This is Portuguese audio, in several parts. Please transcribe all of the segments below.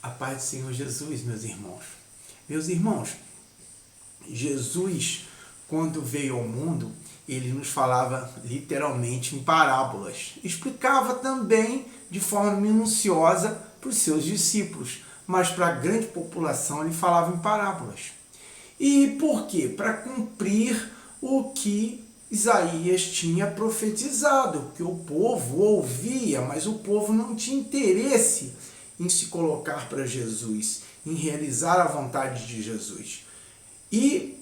A paz do Senhor Jesus, meus irmãos. Meus irmãos, Jesus, quando veio ao mundo, ele nos falava literalmente em parábolas. Explicava também de forma minuciosa para os seus discípulos, mas para a grande população ele falava em parábolas. E por quê? Para cumprir o que Isaías tinha profetizado, que o povo ouvia, mas o povo não tinha interesse em se colocar para Jesus, em realizar a vontade de Jesus. E,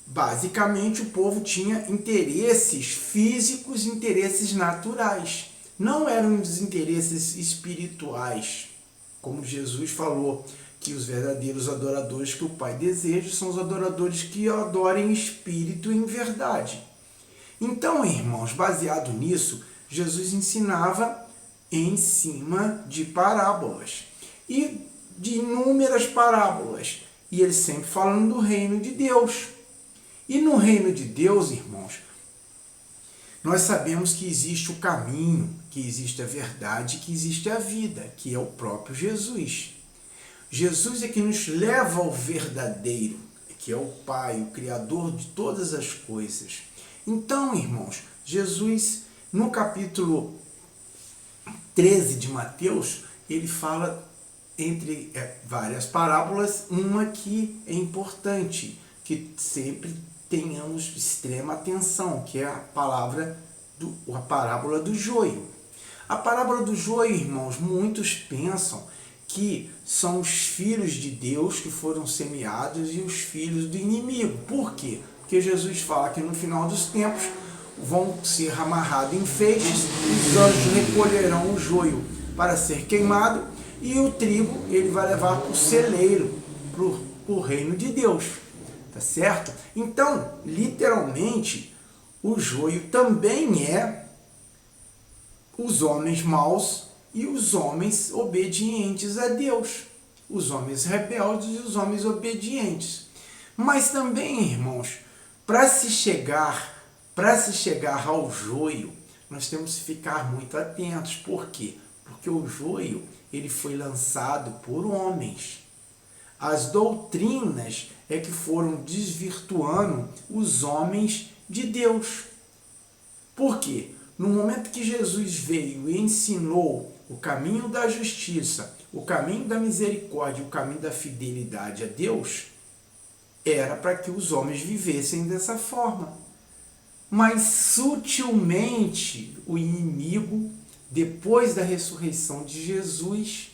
basicamente, o povo tinha interesses físicos, interesses naturais. Não eram os interesses espirituais, como Jesus falou, que os verdadeiros adoradores que o Pai deseja são os adoradores que o adorem em espírito e em verdade. Então, irmãos, baseado nisso, Jesus ensinava em cima de parábolas e de inúmeras parábolas, e ele sempre falando do reino de Deus. E no reino de Deus, irmãos, nós sabemos que existe o caminho, que existe a verdade, que existe a vida, que é o próprio Jesus. Jesus é que nos leva ao verdadeiro, que é o Pai, o Criador de todas as coisas. Então, irmãos, Jesus, no capítulo 13 de Mateus, ele fala entre várias parábolas, uma que é importante, que sempre tenhamos extrema atenção, que é a parábola do joio. A parábola do joio, irmãos, muitos pensam que são os filhos de Deus que foram semeados e os filhos do inimigo. Por quê? Porque Jesus fala que no final dos tempos vão ser amarrados em feixes, os anjos recolherão o joio para ser queimado e o trigo ele vai levar para o celeiro, para o reino de Deus. Tá certo? Então, literalmente, o joio também é os homens maus e os homens obedientes a Deus. Os homens rebeldes e os homens obedientes. Mas também, irmãos, para se chegar ao joio, nós temos que ficar muito atentos. Por quê? Porque o joio ele foi lançado por homens. As doutrinas é que foram desvirtuando os homens de Deus. Por quê? No momento que Jesus veio e ensinou o caminho da justiça, o caminho da misericórdia, o caminho da fidelidade a Deus, era para que os homens vivessem dessa forma. Mas sutilmente o inimigo, depois da ressurreição de Jesus,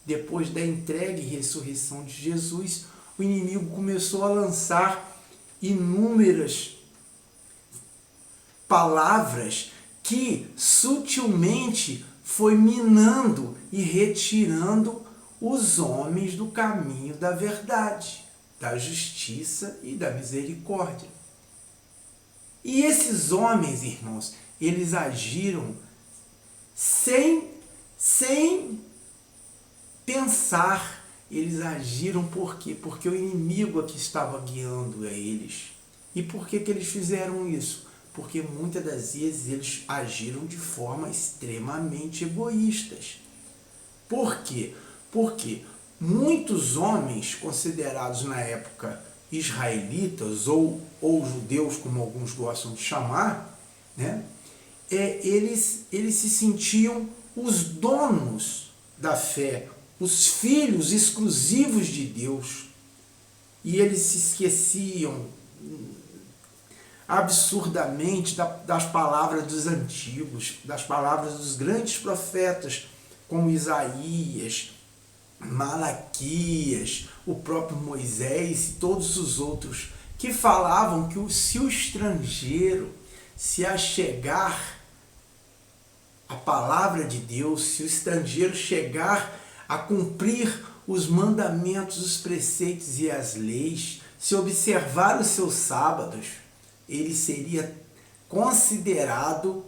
depois da entrega e ressurreição de Jesus, o inimigo começou a lançar inúmeras palavras que sutilmente foi minando e retirando os homens do caminho da verdade, da justiça e da misericórdia. E esses homens, irmãos, eles agiram sem pensar. Eles agiram por quê? Porque o inimigo aqui estava guiando a eles. E por que eles fizeram isso? Porque muitas das vezes eles agiram de forma extremamente egoístas. Por quê? Porque muitos homens considerados na época israelitas ou judeus, como alguns gostam de chamar, né? Eles se sentiam os donos da fé, os filhos exclusivos de Deus. E eles se esqueciam absurdamente das palavras dos antigos, das palavras dos grandes profetas, como Isaías, Malaquias, o próprio Moisés e todos os outros, que falavam que se o estrangeiro se achegar à palavra de Deus, se o estrangeiro chegar a cumprir os mandamentos, os preceitos e as leis, se observar os seus sábados, ele seria considerado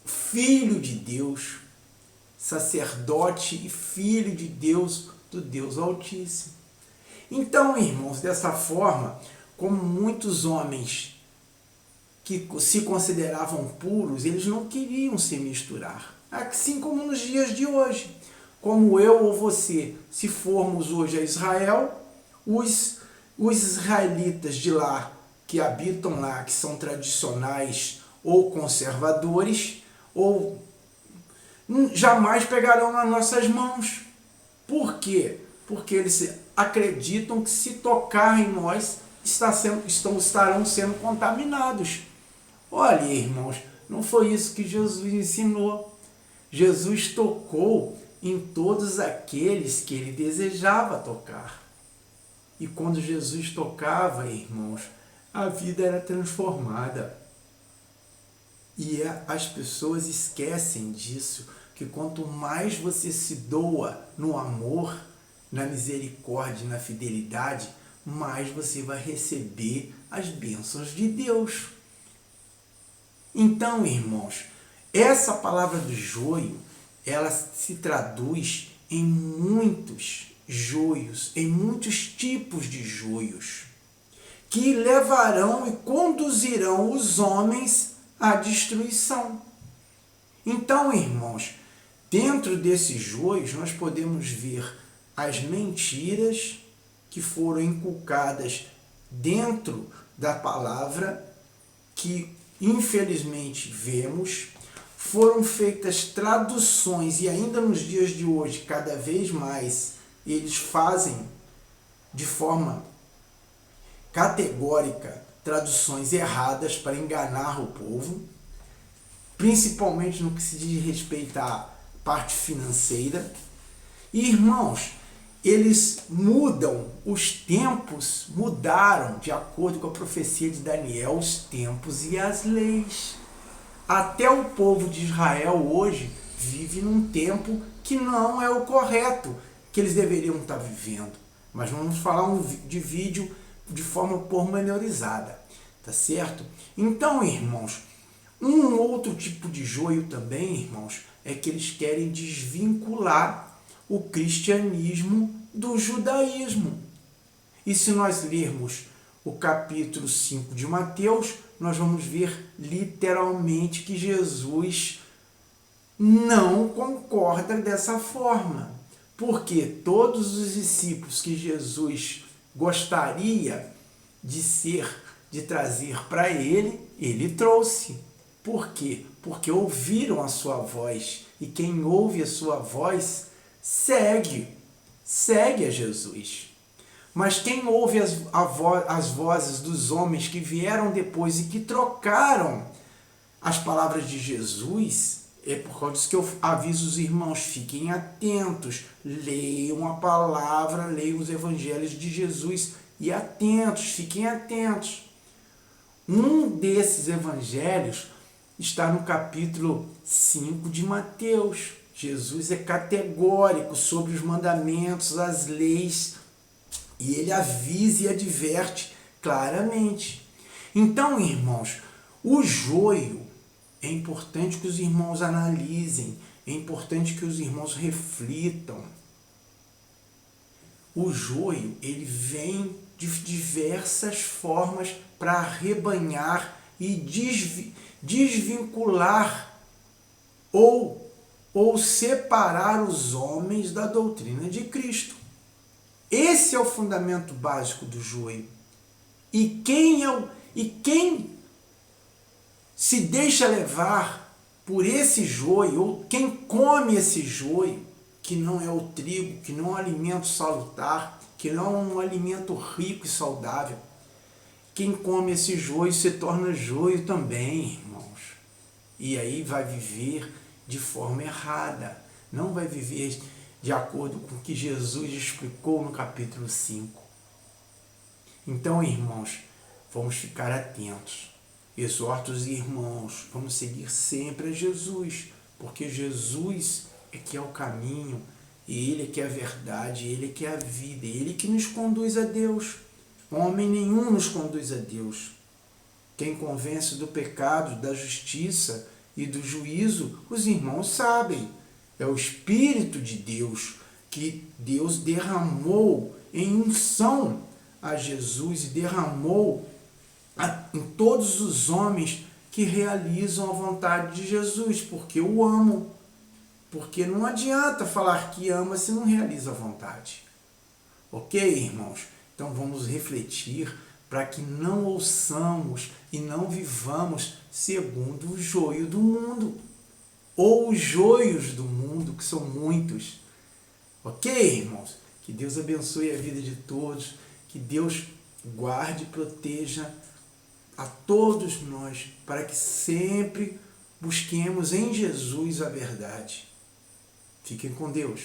filho de Deus, sacerdote e filho de Deus, do Deus Altíssimo. Então, irmãos, dessa forma, como muitos homens que se consideravam puros, eles não queriam se misturar. Assim como nos dias de hoje. como eu ou você, se formos hoje a Israel, os israelitas de lá, que habitam lá, que são tradicionais ou conservadores, ou jamais pegarão nas nossas mãos. Por quê? Porque eles acreditam que se tocar em nós, estarão sendo contaminados. Olha, irmãos, não foi isso que Jesus ensinou. Jesus tocou em todos aqueles que ele desejava tocar. E quando Jesus tocava, irmãos, a vida era transformada. E as pessoas esquecem disso, que quanto mais você se doa no amor, na misericórdia, na fidelidade, mais você vai receber as bênçãos de Deus. Então, irmãos, essa palavra do joio, ela se traduz em muitos joios, em muitos tipos de joios, que levarão e conduzirão os homens à destruição. Então, irmãos, dentro desses joios nós podemos ver as mentiras que foram inculcadas dentro da palavra, que infelizmente vemos, foram feitas traduções, e ainda nos dias de hoje, cada vez mais, eles fazem de forma categórica traduções erradas para enganar o povo, principalmente no que se diz respeito à parte financeira. E, irmãos, eles mudam, os tempos mudaram, de acordo com a profecia de Daniel, os tempos e as leis. Até o povo de Israel hoje vive num tempo que não é o correto, que eles deveriam estar vivendo. Mas vamos falar de vídeo de forma pormenorizada, tá certo? Então, irmãos, um outro tipo de joio também, irmãos, é que eles querem desvincular o cristianismo do judaísmo. E se nós lermos o capítulo 5 de Mateus, nós vamos ver literalmente que Jesus não concorda dessa forma. Porque todos os discípulos que Jesus gostaria de trazer para ele, ele trouxe. Por quê? Porque ouviram a sua voz. E quem ouve a sua voz, segue a Jesus. Mas quem ouve as vozes dos homens que vieram depois e que trocaram as palavras de Jesus, é por causa disso que eu aviso os irmãos, fiquem atentos, leiam a palavra, leiam os evangelhos de Jesus e atentos, fiquem atentos. Um desses evangelhos está no capítulo 5 de Mateus. Jesus é categórico sobre os mandamentos, as leis, e ele avisa e adverte claramente. Então, irmãos, o joio é importante que os irmãos analisem, é importante que os irmãos reflitam. O joio, ele vem de diversas formas para arrebanhar e desvincular ou separar os homens da doutrina de Cristo. Esse é o fundamento básico do joio. E quem se deixa levar por esse joio, ou quem come esse joio, que não é o trigo, que não é um alimento salutar, que não é um alimento rico e saudável, quem come esse joio se torna joio também, irmãos. E aí vai viver de forma errada, não vai viver de acordo com o que Jesus explicou no capítulo 5. Então, irmãos, vamos ficar atentos. Exorto os irmãos, vamos seguir sempre a Jesus, porque Jesus é que é o caminho, Ele é que é a verdade, Ele é que é a vida, Ele que nos conduz a Deus. Homem nenhum nos conduz a Deus. Quem convence do pecado, da justiça e do juízo, os irmãos sabem. É o Espírito de Deus, que Deus derramou em unção a Jesus e derramou em todos os homens que realizam a vontade de Jesus, porque o amam, porque não adianta falar que ama se não realiza a vontade. Ok, irmãos? Então vamos refletir para que não ouçamos e não vivamos segundo o joio do mundo, ou os joios do mundo, que são muitos. Ok, irmãos? Que Deus abençoe a vida de todos, que Deus guarde e proteja a todos nós, para que sempre busquemos em Jesus a verdade. Fiquem com Deus.